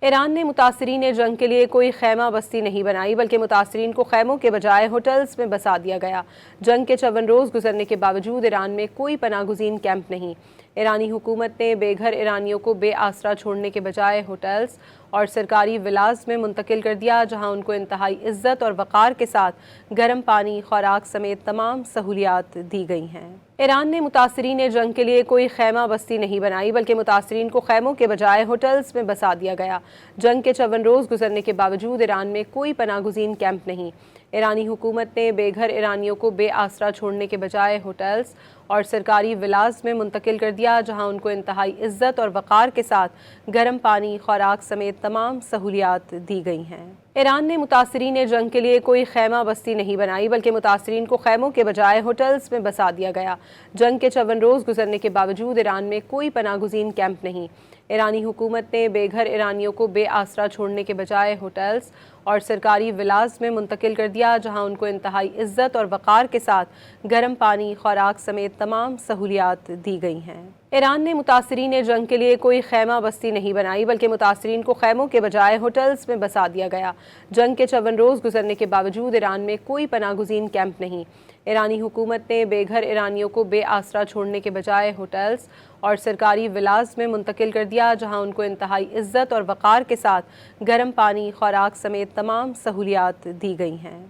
ایران نے متاثرین جنگ کے لیے کوئی خیمہ بستی نہیں بنائی بلکہ متاثرین کو خیموں کے بجائے ہوٹلز میں بسا دیا گیا۔ جنگ کے 54 روز گزرنے کے باوجود ایران میں کوئی پناہ گزین کیمپ نہیں۔ ایرانی حکومت نے بے گھر ایرانیوں کو بے آسرا چھوڑنے کے بجائے ہوٹلز اور سرکاری ولاز میں منتقل کر دیا، جہاں ان کو انتہائی عزت اور وقار کے ساتھ گرم پانی، خوراک سمیت تمام سہولیات دی گئی ہیں۔ ایران نے متاثرین جنگ کے لیے کوئی خیمہ بستی نہیں بنائی بلکہ متاثرین کو خیموں کے بجائے ہوٹلز میں بسا دیا گیا۔ جنگ کے 54 روز گزرنے کے باوجود ایران میں کوئی پناہ گزین کیمپ نہیں۔ ایرانی حکومت نے بے گھر ایرانیوں کو بے آسرا چھوڑنے کے بجائے ہوٹلز اور سرکاری ولاز میں منتقل کر دیا، جہاں ان کو انتہائی عزت اور وقار کے ساتھ گرم پانی، خوراک سمیت تمام سہولیات دی گئی ہیں۔ ایران نے متاثرین جنگ کے لیے کوئی خیمہ بستی نہیں بنائی بلکہ متاثرین کو خیموں کے بجائے ہوٹلز میں بسا دیا گیا۔ جنگ کے 54 روز گزرنے کے باوجود ایران میں کوئی پناہ گزین کیمپ نہیں۔ ایرانی حکومت نے بے گھر ایرانیوں کو بے آسرا چھوڑنے کے بجائے ہوٹلز اور سرکاری ولاز میں منتقل کر دیا، جہاں ان کو انتہائی عزت اور وقار کے ساتھ گرم پانی، خوراک سمیت تمام سہولیات دی گئی ہیں۔ ایران نے متاثرین جنگ کے لیے کوئی خیمہ بستی نہیں بنائی بلکہ متاثرین کو خیموں کے بجائے ہوٹلز میں بسا دیا گیا۔ جنگ کے 54 روز گزرنے کے باوجود ایران میں کوئی پناہ گزین کیمپ نہیں۔ ایرانی حکومت نے بے گھر ایرانیوں کو بے آسرا چھوڑنے کے بجائے ہوٹلز اور سرکاری ولاز میں منتقل کر دیا، جہاں ان کو انتہائی عزت اور وقار کے ساتھ گرم پانی، خوراک سمیت تمام سہولیات دی گئی ہیں۔